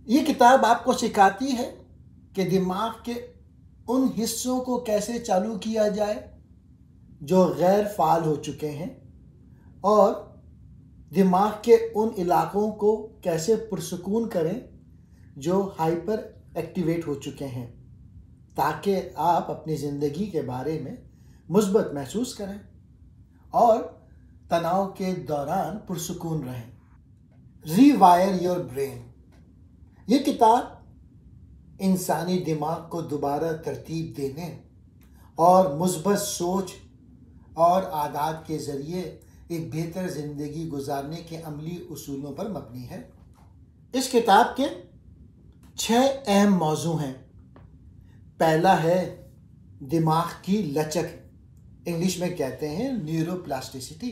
یہ کتاب آپ کو سکھاتی ہے کہ دماغ کے ان حصوں کو کیسے چالو کیا جائے جو غیر فعال ہو چکے ہیں، اور دماغ کے ان علاقوں کو کیسے پرسکون کریں جو ہائپر ایکٹیویٹ ہو چکے ہیں، تاکہ آپ اپنی زندگی کے بارے میں مثبت محسوس کریں اور تناؤ کے دوران پرسکون رہیں۔ ری وائر یور برین، یہ کتاب انسانی دماغ کو دوبارہ ترتیب دینے اور مثبت سوچ اور عادات کے ذریعے ایک بہتر زندگی گزارنے کے عملی اصولوں پر مبنی ہے۔ اس کتاب کے 6 اہم موضوع ہیں۔ پہلا ہے دماغ کی لچک، انگلش میں کہتے ہیں نیورو پلاسٹیسٹی۔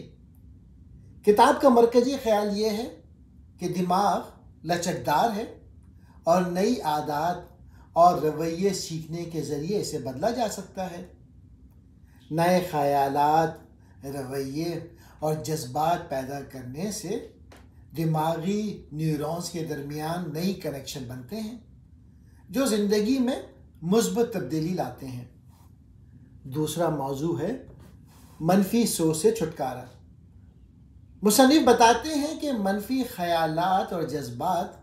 کتاب کا مرکزی خیال یہ ہے کہ دماغ لچکدار ہے اور نئی عادات اور رویے سیکھنے کے ذریعے اسے بدلا جا سکتا ہے۔ نئے خیالات، رویے اور جذبات پیدا کرنے سے دماغی نیورونز کے درمیان نئی کنیکشن بنتے ہیں جو زندگی میں مثبت تبدیلی لاتے ہیں۔ دوسرا موضوع ہے منفی سوچ سے چھٹکارا۔ مصنف بتاتے ہیں کہ منفی خیالات اور جذبات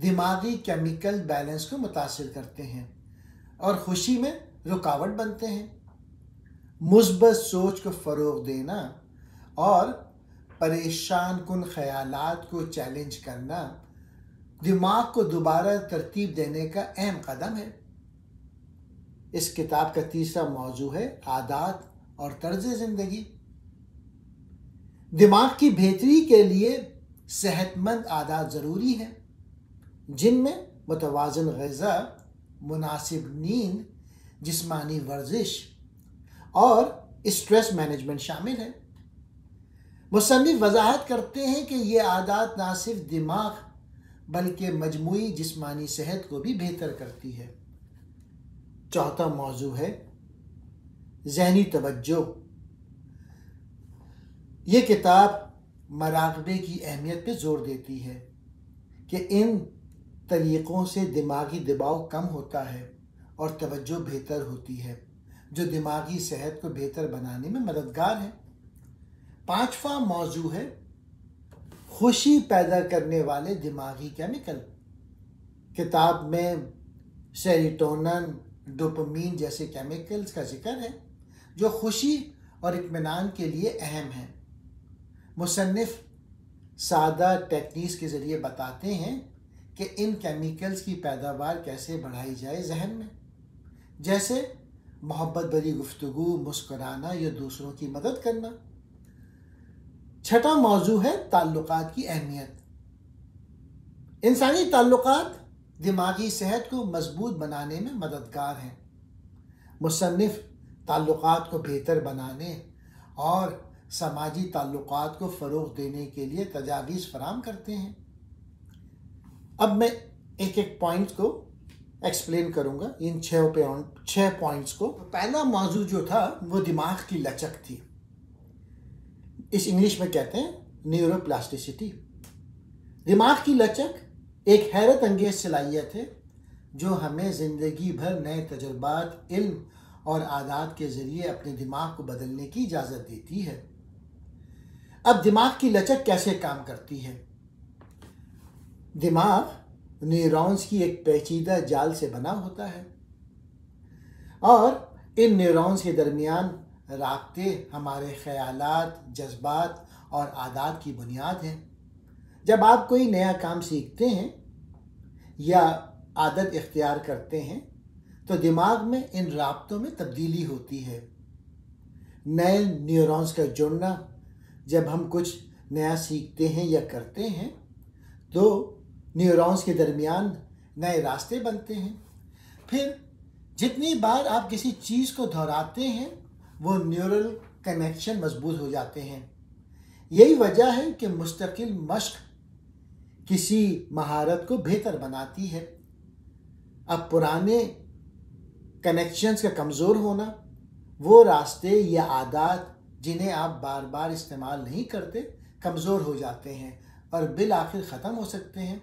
دماغی کیمیکل بیلنس کو متاثر کرتے ہیں اور خوشی میں رکاوٹ بنتے ہیں۔ مثبت سوچ کو فروغ دینا اور پریشان کن خیالات کو چیلنج کرنا دماغ کو دوبارہ ترتیب دینے کا اہم قدم ہے۔ اس کتاب کا تیسرا موضوع ہے عادات اور طرز زندگی۔ دماغ کی بہتری کے لیے صحت مند عادات ضروری ہیں، جن میں متوازن غذا، مناسب نیند، جسمانی ورزش اور اسٹریس مینجمنٹ شامل ہے۔ مصنف وضاحت کرتے ہیں کہ یہ عادات نہ صرف دماغ بلکہ مجموعی جسمانی صحت کو بھی بہتر کرتی ہے۔ چوتھا موضوع ہے ذہنی توجہ۔ یہ کتاب مراقبے کی اہمیت پہ زور دیتی ہے کہ ان طریقوں سے دماغی دباؤ کم ہوتا ہے اور توجہ بہتر ہوتی ہے، جو دماغی صحت کو بہتر بنانے میں مددگار ہے۔ پانچواں موضوع ہے خوشی پیدا کرنے والے دماغی کیمیکل۔ کتاب میں سیروٹونن، ڈوپامین جیسے کیمیکلز کا ذکر ہے جو خوشی اور اطمینان کے لیے اہم ہیں۔ مصنف سادہ ٹیکنیکس کے ذریعے بتاتے ہیں کہ ان کیمیکلز کی پیداوار کیسے بڑھائی جائے ذہن میں، جیسے محبت بھری گفتگو، مسکرانا یا دوسروں کی مدد کرنا۔ چھٹا موضوع ہے تعلقات کی اہمیت۔ انسانی تعلقات دماغی صحت کو مضبوط بنانے میں مددگار ہیں۔ مصنف تعلقات کو بہتر بنانے اور سماجی تعلقات کو فروغ دینے کے لیے تجاویز فراہم کرتے ہیں۔ اب میں ایک ایک پوائنٹ کو ایکسپلین کروں گا، ان 6 پوائنٹس کو۔ پہلا موضوع جو تھا وہ دماغ کی لچک تھی، اس انگلش میں کہتے ہیں نیورو پلاسٹیسٹی۔ دماغ کی لچک ایک حیرت انگیز صلاحیت ہے جو ہمیں زندگی بھر نئے تجربات، علم اور عادات کے ذریعے اپنے دماغ کو بدلنے کی اجازت دیتی ہے۔ اب دماغ کی لچک کیسے کام کرتی ہے؟ دماغ نیورونز کی ایک پیچیدہ جال سے بنا ہوتا ہے اور ان نیورونز کے درمیان رابطے ہمارے خیالات، جذبات اور عادات کی بنیاد ہیں۔ جب آپ کوئی نیا کام سیکھتے ہیں یا عادت اختیار کرتے ہیں تو دماغ میں ان رابطوں میں تبدیلی ہوتی ہے۔ نئے نیورونز کا جڑنا، جب ہم کچھ نیا سیکھتے ہیں یا کرتے ہیں تو نیورونز کے درمیان نئے راستے بنتے ہیں۔ پھر جتنی بار آپ کسی چیز کو دہراتے ہیں وہ نیورل کنیکشن مضبوط ہو جاتے ہیں۔ یہی وجہ ہے کہ مستقل مشق کسی مہارت کو بہتر بناتی ہے۔ اب پرانے کنیکشنز کا کمزور ہونا، وہ راستے یا عادات جنہیں آپ بار بار استعمال نہیں کرتے، کمزور ہو جاتے ہیں اور بالآخر ختم ہو سکتے ہیں۔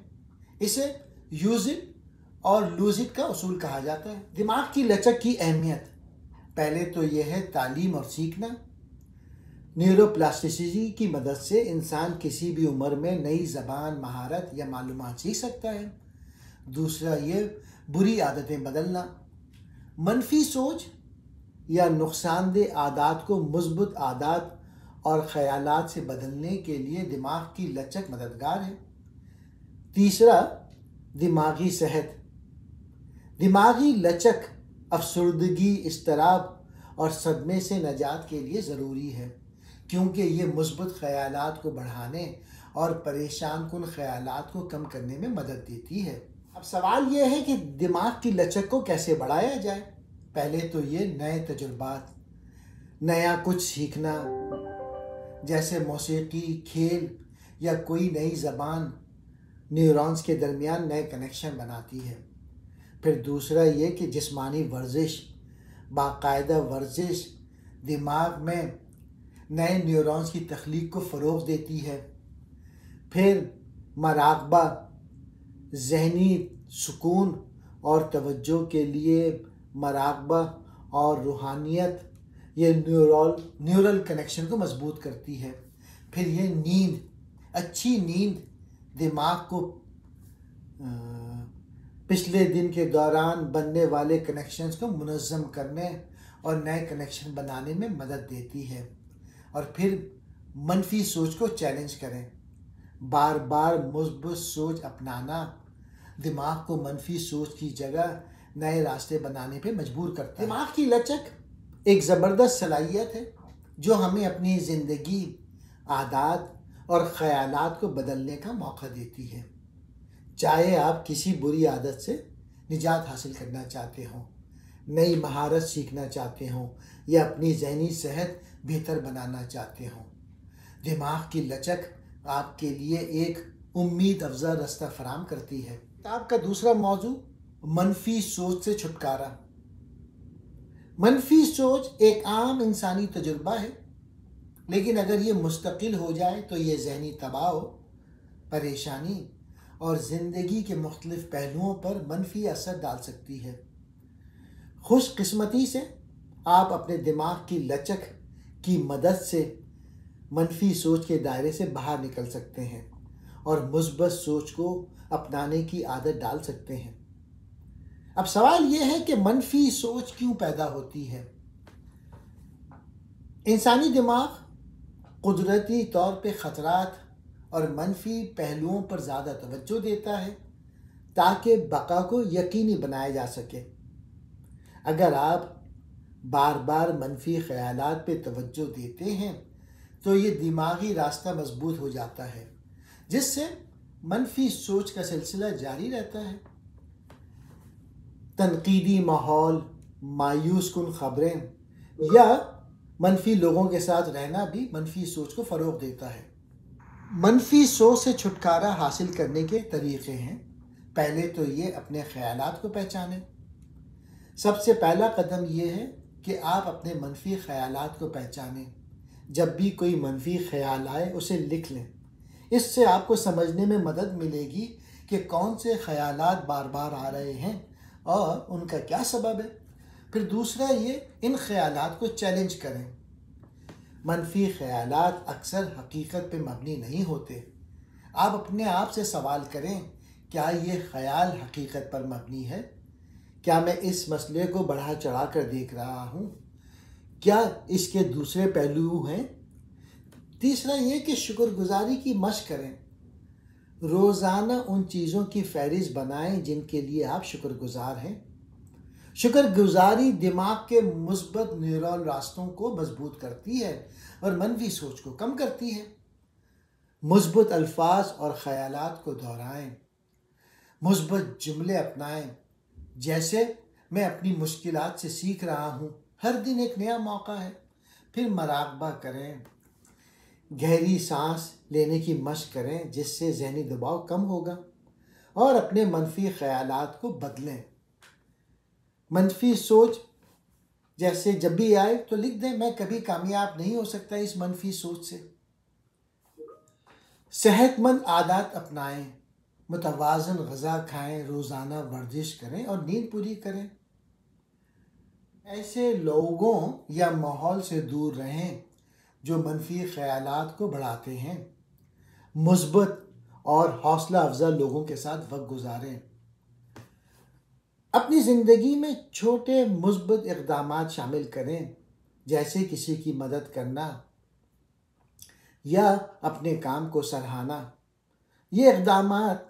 اسے یوز اٹ اور لوز اٹ کا اصول کہا جاتا ہے۔ دماغ کی لچک کی اہمیت پہلے تو یہ ہے تعلیم اور سیکھنا۔ نیورو پلاسٹیسٹی کی مدد سے انسان کسی بھی عمر میں نئی زبان، مہارت یا معلومات سیکھ سکتا ہے۔ دوسرا یہ بری عادتیں بدلنا۔ منفی سوچ یا نقصان دہ عادات کو مثبت عادات اور خیالات سے بدلنے کے لیے دماغ کی لچک مددگار ہے۔ تیسرا دماغی صحت۔ دماغی لچک افسردگی، اضطراب اور صدمے سے نجات کے لیے ضروری ہے، کیونکہ یہ مثبت خیالات کو بڑھانے اور پریشان کن خیالات کو کم کرنے میں مدد دیتی ہے۔ اب سوال یہ ہے کہ دماغ کی لچک کو کیسے بڑھایا جائے؟ پہلے تو یہ نئے تجربات، نیا کچھ سیکھنا جیسے موسیقی، کھیل یا کوئی نئی زبان نیورونز کے درمیان نئے کنیکشن بناتی ہے۔ پھر دوسرا یہ کہ جسمانی ورزش، باقاعدہ ورزش دماغ میں نئے نیورونز کی تخلیق کو فروغ دیتی ہے۔ پھر مراقبہ، ذہنی سکون اور توجہ کے لیے مراقبہ اور روحانیت یہ نیورل کنیکشن کو مضبوط کرتی ہے۔ پھر یہ نیند، اچھی نیند دماغ کو پچھلے دن کے دوران بننے والے کنیکشنز کو منظم کرنے اور نئے کنیکشن بنانے میں مدد دیتی ہے۔ اور پھر منفی سوچ کو چیلنج کریں۔ بار بار مثبت سوچ اپنانا دماغ کو منفی سوچ کی جگہ نئے راستے بنانے پہ مجبور کرتا ہے۔ دماغ کی لچک ایک زبردست صلاحیت ہے جو ہمیں اپنی زندگی، عادات اور خیالات کو بدلنے کا موقع دیتی ہے۔ چاہے آپ کسی بری عادت سے نجات حاصل کرنا چاہتے ہوں، نئی مہارت سیکھنا چاہتے ہوں یا اپنی ذہنی صحت بہتر بنانا چاہتے ہوں، دماغ کی لچک آپ کے لیے ایک امید افزا راستہ فراہم کرتی ہے۔ کتاب کا دوسرا موضوع منفی سوچ سے چھٹکارا۔ منفی سوچ ایک عام انسانی تجربہ ہے، لیکن اگر یہ مستقل ہو جائے تو یہ ذہنی دباؤ، پریشانی اور زندگی کے مختلف پہلوؤں پر منفی اثر ڈال سکتی ہے۔ خوش قسمتی سے آپ اپنے دماغ کی لچک کی مدد سے منفی سوچ کے دائرے سے باہر نکل سکتے ہیں اور مثبت سوچ کو اپنانے کی عادت ڈال سکتے ہیں۔ اب سوال یہ ہے کہ منفی سوچ کیوں پیدا ہوتی ہے؟ انسانی دماغ قدرتی طور پہ خطرات اور منفی پہلوؤں پر زیادہ توجہ دیتا ہے تاکہ بقا کو یقینی بنایا جا سکے۔ اگر آپ بار بار منفی خیالات پہ توجہ دیتے ہیں تو یہ دماغی راستہ مضبوط ہو جاتا ہے، جس سے منفی سوچ کا سلسلہ جاری رہتا ہے۔ تنقیدی ماحول، مایوس کن خبریں یا منفی لوگوں کے ساتھ رہنا بھی منفی سوچ کو فروغ دیتا ہے۔ منفی سوچ سے چھٹکارا حاصل کرنے کے طریقے ہیں۔ پہلے تو یہ اپنے خیالات کو پہچانیں۔ سب سے پہلا قدم یہ ہے کہ آپ اپنے منفی خیالات کو پہچانیں۔ جب بھی کوئی منفی خیال آئے اسے لکھ لیں۔ اس سے آپ کو سمجھنے میں مدد ملے گی کہ کون سے خیالات بار بار آ رہے ہیں اور ان کا کیا سبب ہے۔ پھر دوسرا یہ ان خیالات کو چیلنج کریں۔ منفی خیالات اکثر حقیقت پہ مبنی نہیں ہوتے۔ آپ اپنے آپ سے سوال کریں، کیا یہ خیال حقیقت پر مبنی ہے؟ کیا میں اس مسئلے کو بڑھا چڑھا کر دیکھ رہا ہوں؟ کیا اس کے دوسرے پہلو ہیں؟ تیسرا یہ کہ شکر گزاری کی مشق کریں۔ روزانہ ان چیزوں کی فہرست بنائیں جن کے لیے آپ شکر گزار ہیں۔ شکر گزاری دماغ کے مثبت نیورل راستوں کو مضبوط کرتی ہے اور منفی سوچ کو کم کرتی ہے۔ مثبت الفاظ اور خیالات کو دہرائیں۔ مثبت جملے اپنائیں، جیسے میں اپنی مشکلات سے سیکھ رہا ہوں، ہر دن ایک نیا موقع ہے۔ پھر مراقبہ کریں، گہری سانس لینے کی مشق کریں جس سے ذہنی دباؤ کم ہوگا، اور اپنے منفی خیالات کو بدلیں۔ منفی سوچ جیسے جب بھی آئے تو لکھ دیں، میں کبھی کامیاب نہیں ہو سکتا اس منفی سوچ سے۔ صحت مند عادات اپنائیں۔ متوازن غذا کھائیں، روزانہ ورزش کریں اور نیند پوری کریں۔ ایسے لوگوں یا ماحول سے دور رہیں جو منفی خیالات کو بڑھاتے ہیں۔ مثبت اور حوصلہ افزا لوگوں کے ساتھ وقت گزاریں۔ اپنی زندگی میں چھوٹے مثبت اقدامات شامل کریں، جیسے کسی کی مدد کرنا یا اپنے کام کو سراہنا۔ یہ اقدامات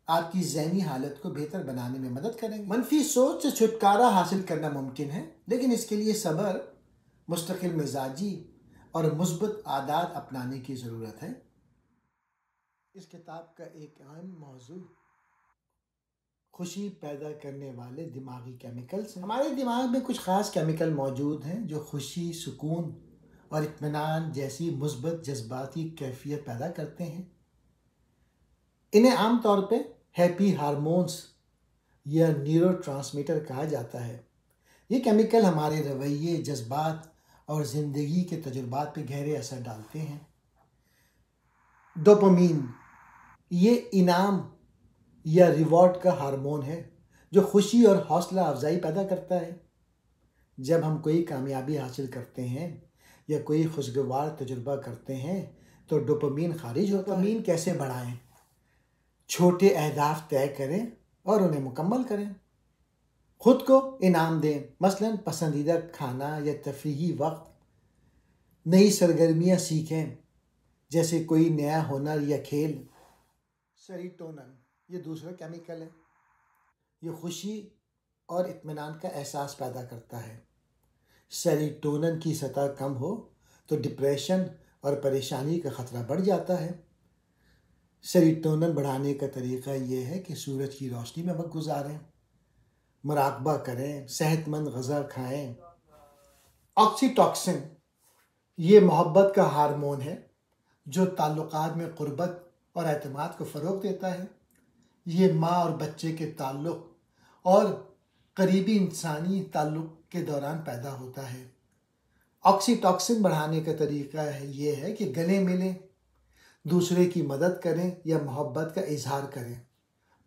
آپ کی ذہنی حالت کو بہتر بنانے میں مدد کریں گے۔ منفی سوچ سے چھٹکارا حاصل کرنا ممکن ہے، لیکن اس کے لیے صبر، مستقل مزاجی اور مثبت عادات اپنانے کی ضرورت ہے۔ اس کتاب کا ایک اہم موضوع خوشی پیدا کرنے والے دماغی کیمیکلز ہیں۔ ہمارے دماغ میں کچھ خاص کیمیکل موجود ہیں جو خوشی، سکون اور اطمینان جیسی مثبت جذباتی کیفیت پیدا کرتے ہیں۔ انہیں عام طور پہ ہیپی ہارمونز یا نیورو ٹرانسمیٹر کہا جاتا ہے۔ یہ کیمیکل ہمارے رویے، جذبات اور زندگی کے تجربات پہ گہرے اثر ڈالتے ہیں۔ ڈوپامین یہ انعام یا ریوارڈ کا ہارمون ہے جو خوشی اور حوصلہ افزائی پیدا کرتا ہے۔ جب ہم کوئی کامیابی حاصل کرتے ہیں یا کوئی خوشگوار تجربہ کرتے ہیں تو ڈوپامین خارج ہوتا ہے۔ ڈوپامین کیسے بڑھائیں؟ چھوٹے اہداف طے کریں اور انہیں مکمل کریں۔ خود کو انعام دیں، مثلاً پسندیدہ کھانا یا تفریحی وقت۔ نئی سرگرمیاں سیکھیں، جیسے کوئی نیا ہنر یا کھیل۔ سیروٹونن یہ دوسرا کیمیکل ہے۔ یہ خوشی اور اطمینان کا احساس پیدا کرتا ہے۔ سیروٹونن کی سطح کم ہو تو ڈپریشن اور پریشانی کا خطرہ بڑھ جاتا ہے۔ سیروٹونن بڑھانے کا طریقہ یہ ہے کہ سورج کی روشنی میں وقت گزاریں، مراقبہ کریں، صحت مند غذا کھائیں۔ آکسی ٹوسن یہ محبت کا ہارمون ہے جو تعلقات میں قربت اور اعتماد کو فروغ دیتا ہے۔ یہ ماں اور بچے کے تعلق اور قریبی انسانی تعلق کے دوران پیدا ہوتا ہے۔ آکسی ٹوسن بڑھانے کا طریقہ یہ ہے کہ گلے ملیں، دوسرے کی مدد کریں یا محبت کا اظہار کریں،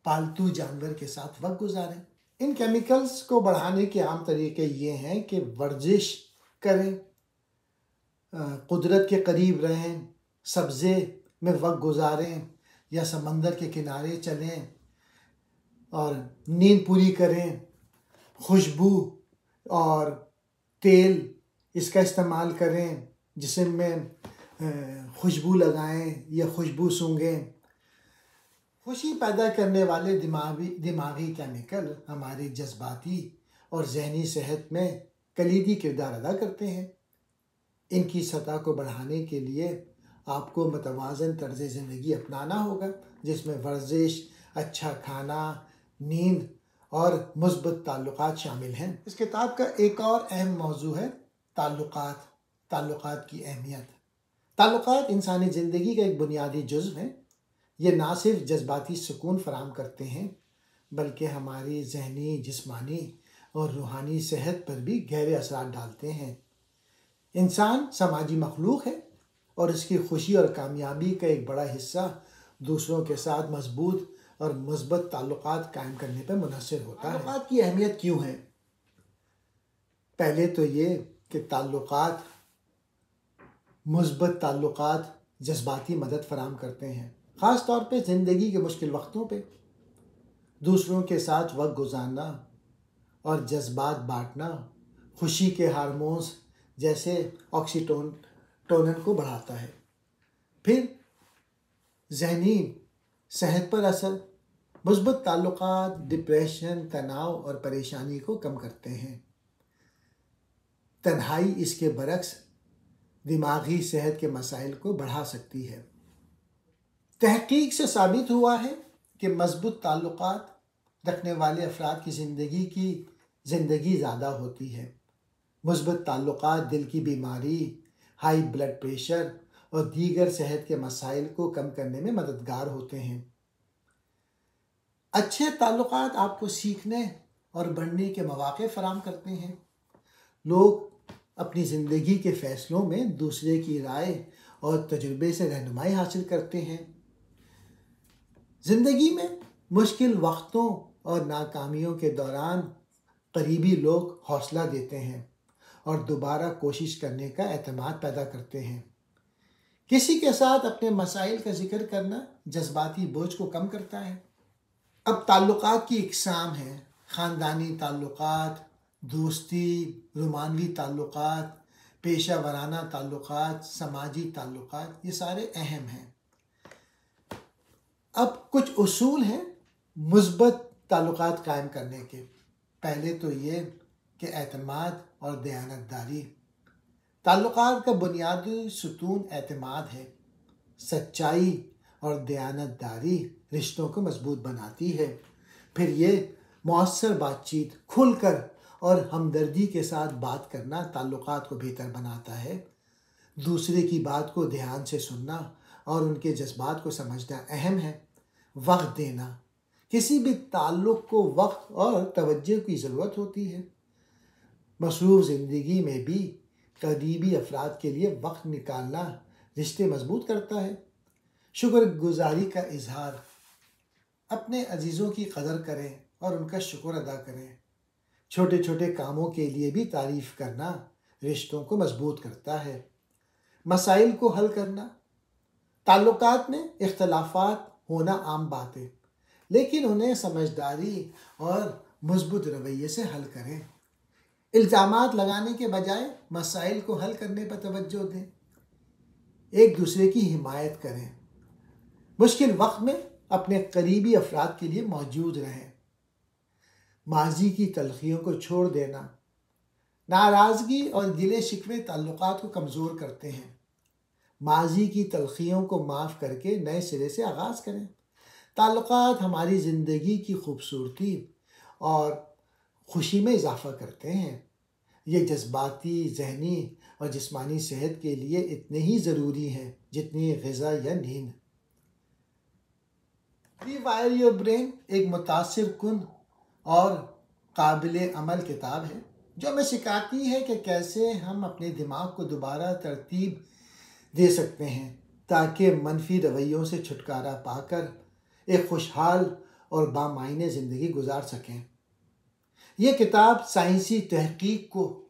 پالتو جانور کے ساتھ وقت گزاریں۔ ان کیمیکلز کو بڑھانے کے عام طریقے یہ ہیں کہ ورزش کریں، قدرت کے قریب رہیں، سبزے میں وقت گزاریں یا سمندر کے کنارے چلیں، اور نیند پوری کریں۔ خوشبو اور تیل اس کا استعمال کریں، جسم میں خوشبو لگائیں یا خوشبو سونگھیں۔ خوشی پیدا کرنے والے دماغی کیمیکل ہماری جذباتی اور ذہنی صحت میں کلیدی کردار ادا کرتے ہیں۔ ان کی سطح کو بڑھانے کے لیے آپ کو متوازن طرز زندگی اپنانا ہوگا، جس میں ورزش، اچھا کھانا، نیند اور مثبت تعلقات شامل ہیں۔ اس کتاب کا ایک اور اہم موضوع ہے تعلقات کی اہمیت۔ تعلقات انسانی زندگی کا ایک بنیادی جزو ہیں۔ یہ نہ صرف جذباتی سکون فراہم کرتے ہیں بلکہ ہماری ذہنی، جسمانی اور روحانی صحت پر بھی گہرے اثرات ڈالتے ہیں۔ انسان سماجی مخلوق ہے اور اس کی خوشی اور کامیابی کا ایک بڑا حصہ دوسروں کے ساتھ مضبوط اور مثبت تعلقات قائم کرنے پر منحصر ہوتا ہے۔ تعلقات کی اہمیت کیوں ہے؟ پہلے تو یہ کہ مثبت تعلقات جذباتی مدد فراہم کرتے ہیں، خاص طور پہ زندگی کے مشکل وقتوں پہ۔ دوسروں کے ساتھ وقت گزارنا اور جذبات بانٹنا خوشی کے ہارمونز جیسے آکسی ٹونن کو بڑھاتا ہے۔ پھر ذہنی صحت پر اثر۔ مثبت تعلقات ڈپریشن، تناؤ اور پریشانی کو کم کرتے ہیں۔ تنہائی اس کے برعکس دماغی صحت کے مسائل کو بڑھا سکتی ہے۔ تحقیق سے ثابت ہوا ہے کہ مضبوط تعلقات رکھنے والے افراد کی زندگی زیادہ ہوتی ہے۔ مثبت تعلقات دل کی بیماری، ہائی بلڈ پریشر اور دیگر صحت کے مسائل کو کم کرنے میں مددگار ہوتے ہیں۔ اچھے تعلقات آپ کو سیکھنے اور بڑھنے کے مواقع فراہم کرتے ہیں۔ لوگ اپنی زندگی کے فیصلوں میں دوسرے کی رائے اور تجربے سے رہنمائی حاصل کرتے ہیں۔ زندگی میں مشکل وقتوں اور ناکامیوں کے دوران قریبی لوگ حوصلہ دیتے ہیں اور دوبارہ کوشش کرنے کا اعتماد پیدا کرتے ہیں۔ کسی کے ساتھ اپنے مسائل کا ذکر کرنا جذباتی بوجھ کو کم کرتا ہے۔ اب تعلقات کی اقسام ہیں: خاندانی تعلقات، دوستی، رومانوی تعلقات، پیشہ ورانہ تعلقات، سماجی تعلقات، یہ سارے اہم ہیں۔ اب کچھ اصول ہیں مثبت تعلقات قائم کرنے کے۔ پہلے تو یہ کہ اعتماد اور دیانت داری۔ تعلقات کا بنیادی ستون اعتماد ہے۔ سچائی اور دیانت داری رشتوں کو مضبوط بناتی ہے۔ پھر یہ مؤثر بات چیت، کھل کر اور ہمدردی کے ساتھ بات کرنا تعلقات کو بہتر بناتا ہے۔ دوسرے کی بات کو دھیان سے سننا اور ان کے جذبات کو سمجھنا اہم ہے۔ وقت دینا۔ کسی بھی تعلق کو وقت اور توجہ کی ضرورت ہوتی ہے۔ مصروف زندگی میں بھی قریبی افراد کے لیے وقت نکالنا رشتے مضبوط کرتا ہے۔ شکر گزاری کا اظہار۔ اپنے عزیزوں کی قدر کریں اور ان کا شکر ادا کریں۔ چھوٹے چھوٹے کاموں کے لیے بھی تعریف کرنا رشتوں کو مضبوط کرتا ہے۔ مسائل کو حل کرنا۔ تعلقات میں اختلافات ہونا عام بات ہے، لیکن انہیں سمجھداری اور مثبت رویے سے حل کریں۔ الزامات لگانے کے بجائے مسائل کو حل کرنے پر توجہ دیں۔ ایک دوسرے کی حمایت کریں۔ مشکل وقت میں اپنے قریبی افراد کے لیے موجود رہیں۔ ماضی کی تلخیوں کو چھوڑ دینا۔ ناراضگی اور گلے شکوے تعلقات کو کمزور کرتے ہیں۔ ماضی کی تلخیوں کو معاف کر کے نئے سرے سے آغاز کریں۔ تعلقات ہماری زندگی کی خوبصورتی اور خوشی میں اضافہ کرتے ہیں۔ یہ جذباتی، ذہنی اور جسمانی صحت کے لیے اتنے ہی ضروری ہیں جتنی غذا یا نیند۔ ریوائر یور برین ایک متاثر کن اور قابل عمل کتاب ہے جو ہمیں سکھاتی ہے کہ کیسے ہم اپنے دماغ کو دوبارہ ترتیب دے سکتے ہیں تاکہ منفی رویوں سے چھٹکارا پا کر ایک خوشحال اور بامعنی زندگی گزار سکیں۔ یہ کتاب سائنسی تحقیق کو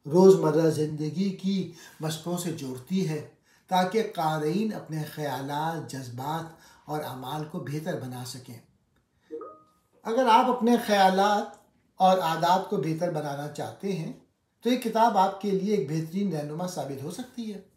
روزمرہ زندگی کی مشقوں سے جوڑتی ہے تاکہ قارئین اپنے خیالات، جذبات اور اعمال کو بہتر بنا سکیں۔ اگر آپ اپنے خیالات اور عادات کو بہتر بنانا چاہتے ہیں تو یہ کتاب آپ کے لیے ایک بہترین رہنما ثابت ہو سکتی ہے۔